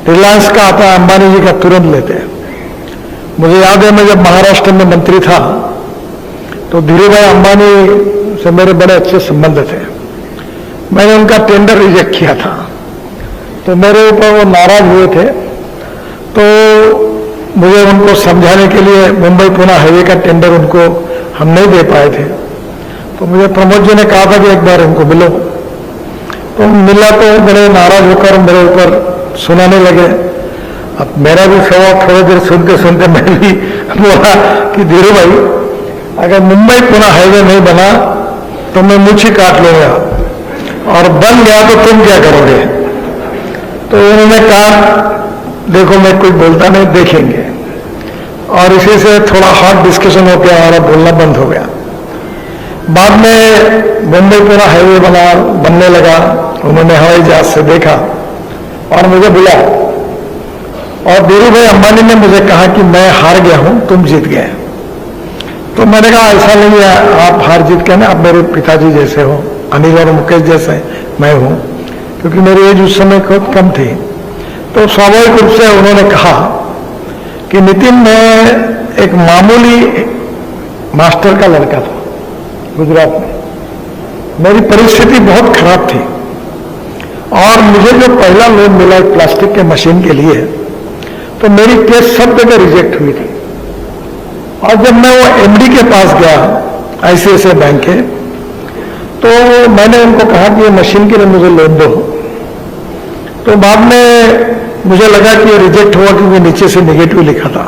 रिलायंस का आता है, अंबानी जी का तुरंत लेते हैं। मुझे याद है मैं जब महाराष्ट्र में मंत्री था तो धीरूभाई अंबानी से मेरे बड़े अच्छे संबंध थे। मैंने उनका टेंडर रिजेक्ट किया था तो मेरे ऊपर वो नाराज हुए थे। तो मुझे उनको समझाने के लिए मुंबई पुणे हाईवे का टेंडर उनको हम नहीं दे पाए थे। तो मुझे प्रमोद जी ने कहा था कि एक बार उनको मिलो। तो मिला तो बड़े नाराज होकर मेरे ऊपर सुनाने लगे। अब मेरा भी स्वभाव थोड़ी देर सुनते सुनते मैं भी बोला कि धीरू भाई, अगर मुंबई पुणे हाईवे नहीं बना तो मैं मुझ ही काट लूंगा, और बन गया तो तुम क्या करोगे। तो उन्होंने कहा देखो मैं कुछ बोलता नहीं, देखेंगे। और इसी से थोड़ा हॉट डिस्कशन हो गया, हमारा बोलना बंद हो गया। बाद में मुंबई पुणे हाईवे बनने लगा। उन्होंने हवाई जहाज से देखा और मुझे बुलाया, और धीरू भाई अंबानी ने मुझे कहा कि मैं हार गया हूं, तुम जीत गए। तो मैंने कहा ऐसा नहीं है, आप हार जीत के ना, आप मेरे पिताजी जैसे हो, अनिल और मुकेश जैसे मैं हूं, क्योंकि मेरी एज उस समय बहुत कम थी। तो स्वाभाविक रूप से उन्होंने कहा कि नितिन, मैं एक मामूली मास्टर का लड़का था गुजरात में, मेरी परिस्थिति बहुत खराब थी, और मुझे जो पहला लोन मिला एक प्लास्टिक के मशीन के लिए, तो मेरी केस सब जगह रिजेक्ट हुई थी। और जब मैं वो एमडी के पास गया आईसीआईसीआई बैंक के, तो मैंने उनको कहा कि ये मशीन के लिए मुझे लोन दो। तो बाद में मुझे लगा कि ये रिजेक्ट हुआ क्योंकि नीचे से नेगेटिव लिखा था,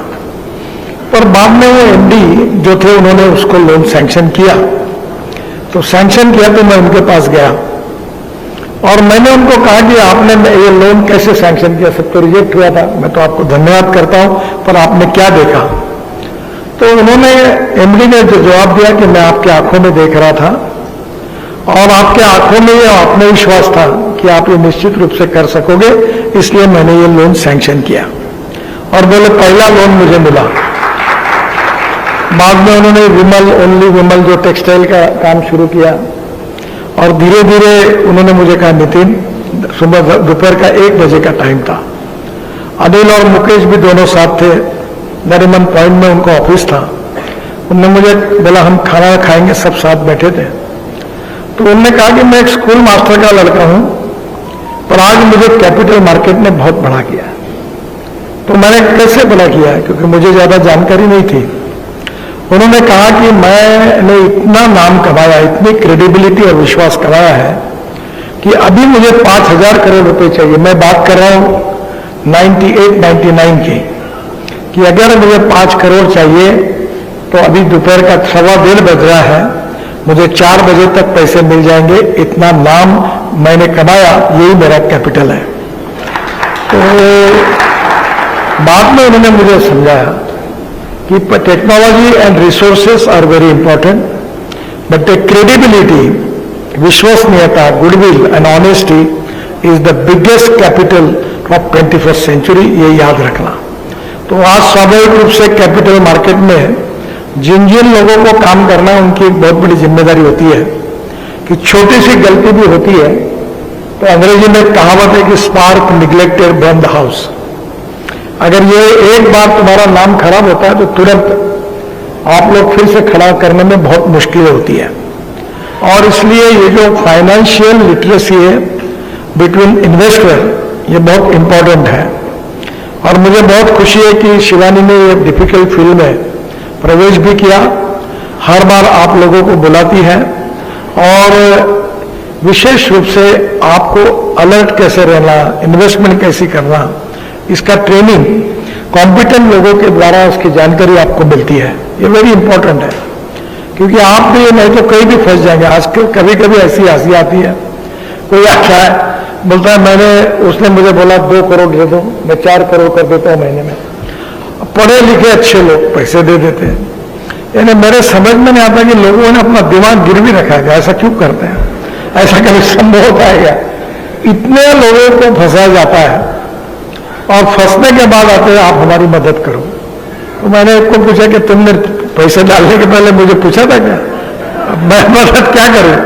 पर बाद में वो एमडी जो थे उन्होंने उसको लोन सैंक्शन किया। तो सैंक्शन किया तो मैं उनके पास गया और मैंने उनको कहा कि आपने ये लोन कैसे सैंक्शन किया, सब तो रिजेक्ट हुआ था, मैं तो आपको धन्यवाद करता हूं, पर आपने क्या देखा। तो उन्होंने, एमडी ने जो जवाब दिया कि मैं आपकी आंखों में देख रहा था, और आपके आंखों में यह आत्मविश्वास था कि आप ये निश्चित रूप से कर सकोगे, इसलिए मैंने ये लोन सैंक्शन किया। और बोले पहला लोन मुझे मिला। बाद में उन्होंने विमल, ओनली विमल जो टेक्सटाइल का काम शुरू किया, और धीरे धीरे उन्होंने मुझे कहा नितिन, सुबह दोपहर का 1 बजे का टाइम था, अनिल और मुकेश भी दोनों साथ थे, नरीमन पॉइंट में उनका ऑफिस था। उन्होंने मुझे बोला हम खाना खाएंगे, सब साथ बैठे थे। तो उन्होंने कहा कि मैं एक स्कूल मास्टर का लड़का हूं, पर आज मुझे कैपिटल मार्केट ने बहुत बड़ा किया। तो मैंने कैसे बड़ा किया, क्योंकि मुझे ज्यादा जानकारी नहीं थी। उन्होंने कहा कि मैंने इतना नाम कमाया, इतनी क्रेडिबिलिटी और विश्वास कमाया है कि अभी मुझे 5,000 करोड़ रुपए चाहिए। मैं बात कर रहा हूं 98-99 की, कि अगर मुझे 5 करोड़ चाहिए तो अभी दोपहर का 1:15 बज रहा है, मुझे 4 बजे तक पैसे मिल जाएंगे। इतना नाम मैंने कमाया, यही मेरा कैपिटल है। तो बाद में उन्होंने मुझे समझाया कि technology and resources are very important, but credibility, विश्वसनीयता, goodwill and honesty is the biggest capital of 21st century, ये याद रखना। तो आज स्वाभाविक रूप से कैपिटल मार्केट में जिन जिन लोगों को काम करना है उनकी एक बहुत बड़ी जिम्मेदारी होती है कि छोटी सी गलती भी होती है तो अंग्रेजी में कहावत है कि spark neglected burn the house. अगर ये एक बार तुम्हारा नाम खराब होता है तो तुरंत आप लोग फिर से खड़ा करने में बहुत मुश्किलें होती है। और इसलिए ये जो फाइनेंशियल लिटरेसी है बिटवीन इन्वेस्टर, ये बहुत इंपॉर्टेंट है। और मुझे बहुत खुशी है कि शिवानी ने ये डिफिकल्ट फील्ड में प्रवेश भी किया, हर बार आप लोगों को बुलाती है, और विशेष रूप से आपको अलर्ट कैसे रहना, इन्वेस्टमेंट कैसे करना, इसका ट्रेनिंग कॉम्पिटेंट लोगों के द्वारा उसकी जानकारी आपको मिलती है। ये वेरी इंपॉर्टेंट है, क्योंकि आप भी नहीं तो कहीं भी फंस जाएंगे। आजकल कभी कभी ऐसी हंसी आती है, कोई आता है बोलता है उसने मुझे बोला 2 करोड़ दे दो, मैं 4 करोड़ कर देता हूं महीने में। पढ़े लिखे अच्छे लोग पैसे दे देते हैं। यानी मेरे समझ में नहीं आता कि लोगों ने अपना दिमाग गिरवी रखा है, ऐसा क्यों करते हैं, ऐसा कभी संभव होता है क्या? इतने लोगों को फंसाया जाता है, और फंसने के बाद आते हैं आप हमारी मदद करो। तो मैंने आपको पूछा कि तुमने पैसे डालने के पहले मुझे पूछा था क्या? मैं मदद क्या करूं?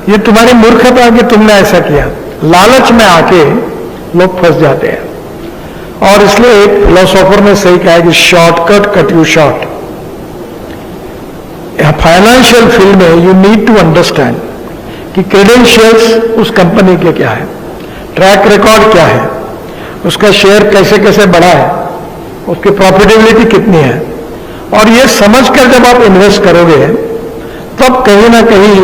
ये तुम्हारी मूर्खता कि तुमने ऐसा किया। लालच में आके लोग फंस जाते हैं। और इसलिए एक फिलोसोफर ने सही कहा कि shortcut cut you short. Financial field में यू नीड टू अंडरस्टैंड कि क्रेडेंशियल्स उस कंपनी के क्या है, ट्रैक रिकॉर्ड क्या है, उसका शेयर कैसे कैसे बढ़ा है, उसकी प्रॉफिटेबिलिटी कितनी है, और ये समझकर जब आप इन्वेस्ट करोगे तब कहीं ना कहीं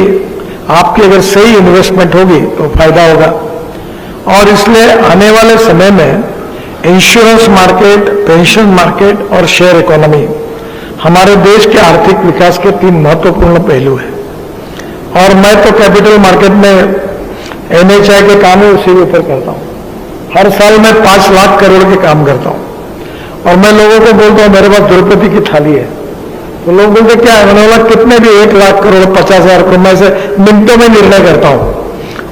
आपकी अगर सही इन्वेस्टमेंट होगी तो फायदा होगा। और इसलिए आने वाले समय में इंश्योरेंस मार्केट, पेंशन मार्केट और शेयर इकोनॉमी हमारे देश के आर्थिक विकास के 3 महत्वपूर्ण पहलू हैं। और मैं तो कैपिटल मार्केट में एनएचआई के काम है उसी के ऊपर करता हूं। हर साल मैं 5 लाख करोड़ के काम करता हूं। और मैं लोगों को बोलता हूं मेरे पास द्रौपदी की थाली है, तो लोग बोलते क्या है, मैंने बोला कितने भी 1 लाख करोड़ 50,000 करोड़, मैं से मिनटों में निर्णय करता हूं।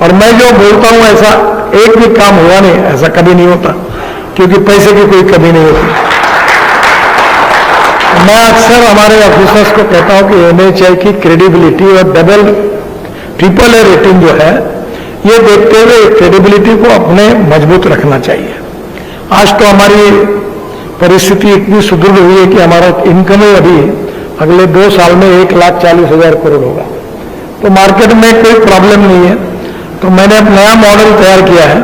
और मैं जो बोलता हूं ऐसा एक भी काम हुआ नहीं, ऐसा कभी नहीं होता, क्योंकि पैसे की कोई कमी नहीं होती। मैं अक्सर हमारे ऑफिसर्स को कहता हूं कि एनएचआई की क्रेडिबिलिटी और ट्रिपल ए रेटिंग जो है, ये देखते हुए क्रेडिबिलिटी को अपने मजबूत रखना चाहिए। आज तो हमारी परिस्थिति इतनी सुदृढ़ हुई है कि हमारा इनकम ही अभी अगले 2 साल में 1,40,000 करोड़ होगा, तो मार्केट में कोई प्रॉब्लम नहीं है। तो मैंने एक नया मॉडल तैयार किया है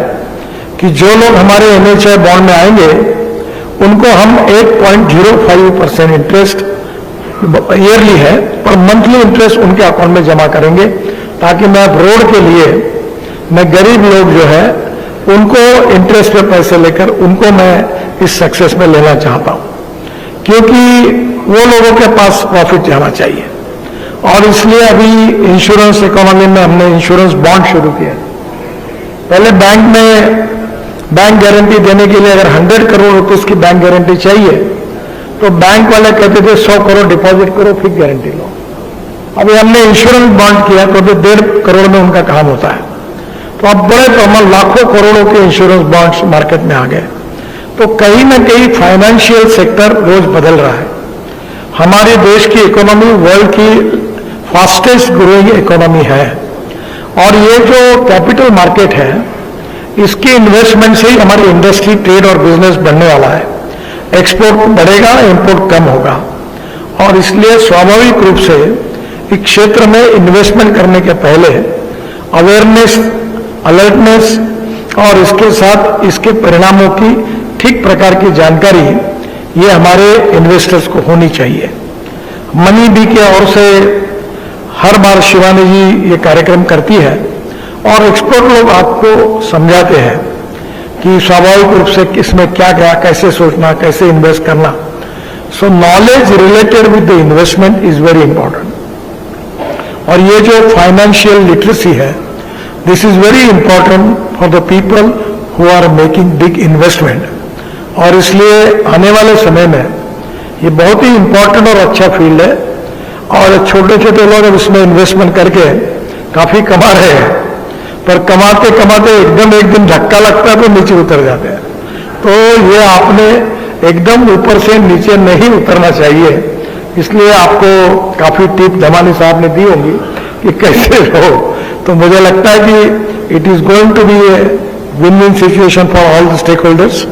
कि जो लोग हमारे एनएचआई बॉन्ड में आएंगे उनको हम 8.05% इंटरेस्ट ईयरली है और मंथली इंटरेस्ट उनके अकाउंट में जमा करेंगे, ताकि मैं रोड के लिए मैं गरीब लोग जो है उनको इंटरेस्ट पे पैसे लेकर उनको मैं इस सक्सेस में लेना चाहता हूं, क्योंकि वो लोगों के पास प्रॉफिट जाना चाहिए। और इसलिए अभी इंश्योरेंस इकोनॉमी में हमने इंश्योरेंस बॉन्ड शुरू किया। पहले बैंक में बैंक गारंटी देने के लिए अगर 100 करोड़ रुपीस की बैंक गारंटी चाहिए तो बैंक वाले कहते थे 100 करोड़ डिपॉजिट करो फिर गारंटी लो। अभी हमने इंश्योरेंस बॉन्ड किया तो 1.5 करोड़ में उनका काम होता है। तो अब बड़े प्रमाण लाखों करोड़ों के इंश्योरेंस बॉन्ड्स मार्केट में आ गए। तो कहीं ना कहीं फाइनेंशियल सेक्टर रोज बदल रहा है। हमारे देश की इकोनॉमी वर्ल्ड की फास्टेस्ट ग्रोइंग इकोनॉमी है, और ये जो कैपिटल मार्केट है इसके इन्वेस्टमेंट से ही हमारी इंडस्ट्री, ट्रेड और बिजनेस बढ़ने वाला है। एक्सपोर्ट बढ़ेगा, इंपोर्ट कम होगा, और इसलिए स्वाभाविक रूप से इस क्षेत्र में इन्वेस्टमेंट करने के पहले अवेयरनेस, अलर्टनेस और इसके साथ इसके परिणामों की ठीक प्रकार की जानकारी ये हमारे इन्वेस्टर्स को होनी चाहिए। मनी बी के ओर से हर बार शिवानी जी ये कार्यक्रम करती है और एक्सपर्ट लोग आपको समझाते हैं कि स्वाभाविक रूप से इसमें क्या क्या, कैसे सोचना, कैसे इन्वेस्ट करना। So knowledge related with the investment is very important. और ये जो फाइनेंशियल लिटरेसी है, this is very important for the people who are making big investment. और इसलिए आने वाले समय में ये बहुत ही इंपॉर्टेंट और अच्छा फील्ड है, और छोटे छोटे लोग अब इसमें इन्वेस्टमेंट करके काफी कमा रहे हैं, पर कमाते कमाते एकदम एक दिन धक्का लगता है तो नीचे उतर जाते हैं। तो ये आपने एकदम ऊपर से नीचे नहीं उतरना चाहिए। इसलिए आपको काफी टिप धमानी साहब ने दी होंगी कि कैसे हो। तो मुझे लगता है कि it is going to be a win-win situation for all the stake holders.